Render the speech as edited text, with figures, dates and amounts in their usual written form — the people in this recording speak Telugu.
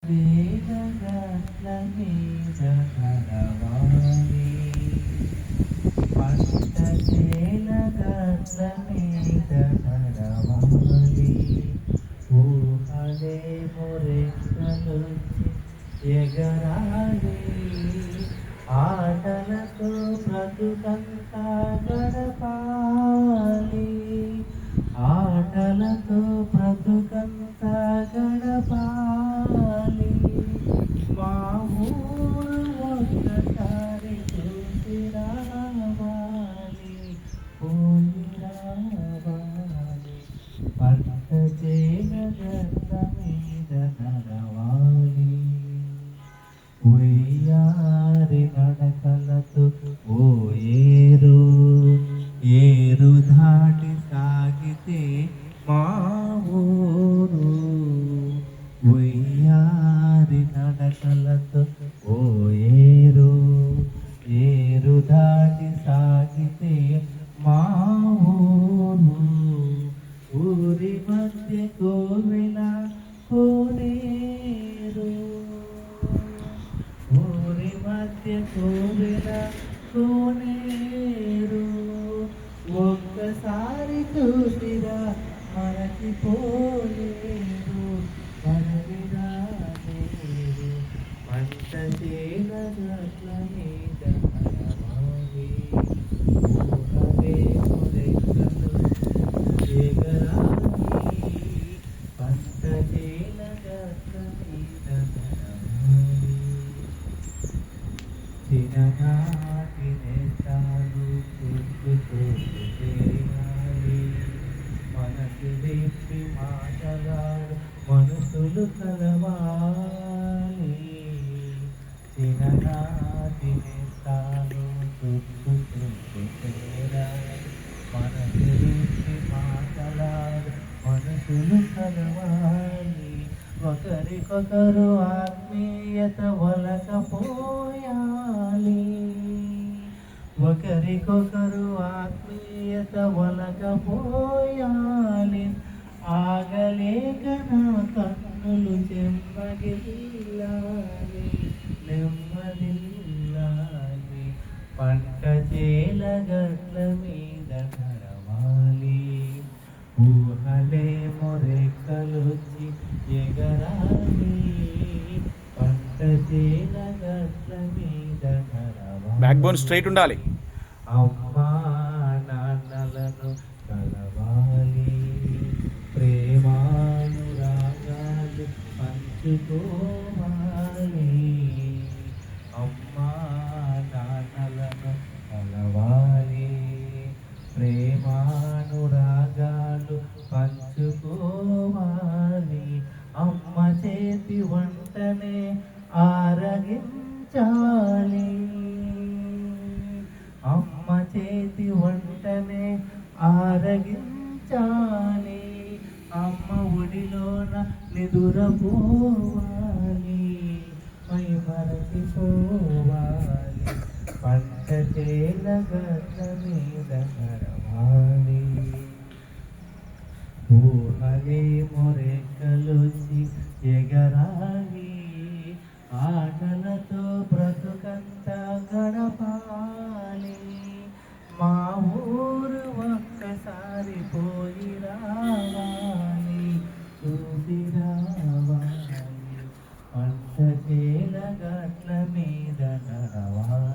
వేదగట్ల మీద నడవాలి, పంట చేల గట్ల మీద నడవాలి. ఊహలే మురెక్కలొచ్చి ఎగరాలి, ఆటలతో బ్రతుకంతా గడపాలి, ఆటలతో బ్రతుకంతా గడపాలి. మా ఊరు ఒక్కసారి చూసి రావాలి, పోయి రావాలి. పంట చేల గట్ల మీద నడవాలి, ఉయ్యారి నడకలతో ఓ ఏరు ఏరు దాటి సాగితే మా ఊరు. ఉయ్యారి నడకలతో ఓ ఏరు ఏరు దాటి సాగితే మా ఊరు. ఊరి మధ్య కోవెల కోనేరు, ఊరి మధ్య కోవెల కోనేరు. ఒక్కసారి చూసిరా మరచిపోలేరు, మనవిరా నేరు. పంట చేల గట్ల మీద నడవాలి, ఊహలే మురెక్కలు ఎగరాలి, పంట చేల గట్ల మీద నడవాలి. చిన్ననాటి నేస్తాలు చుట్టుతూ చేరాలి, మనసు విప్పి మాటలాడు మనసులు కలవాలి. చిన్ననాటి నేస్తాలు చుట్టుతూ చేరాలి, మనసు విప్పి మాటలాడు మనసులు కలవాలి. ఒకరికొకరు ఆత్మీయత ఒలకపోయాలి, ఒకరికొకరు ఆత్మీయత ఒలకపోయాలి. ఆగలేక నా కన్నులు చెమ్మగిల్లాలి, నెమ్మదిల్లాలి. పంట చేల గట్ల మీద నడవాలి, ఊహలే మొరెక్కలొచ్చి ఎగరాలి, పంట చేల గట్ల మీద నడవాలి. బ్యాక్ బోన్ స్ట్రైట్ ఉండాలి. అమ్మా నాన్నలను కలవాలి, ప్రేమానురాగాలు పంచుకోవాలి. అమ్మా నాన్నలను కలవాలి, ప్రేమానురాగాలు పంచుకోవాలి. అమ్మ చేతి వంటనే ఆరగించాలి, అమ్మ చేతి వంటనే ఆరగించాలి. అమ్మ ఒడిలోన నిదురపోవాలి, మై మరచిపోవాలి. పంట చేల గట్ల మీద నడవాలి, ఊహలే మొరెక్కలొచ్చి ఎగరాలి, ఆటలతో బ్రతుకంతా గడపాలి. మా ఊరు ఒక్కసారి పోయి రావాలి, చూసి రావాలి. పంట చేల గట్ల మీద నడవాలి.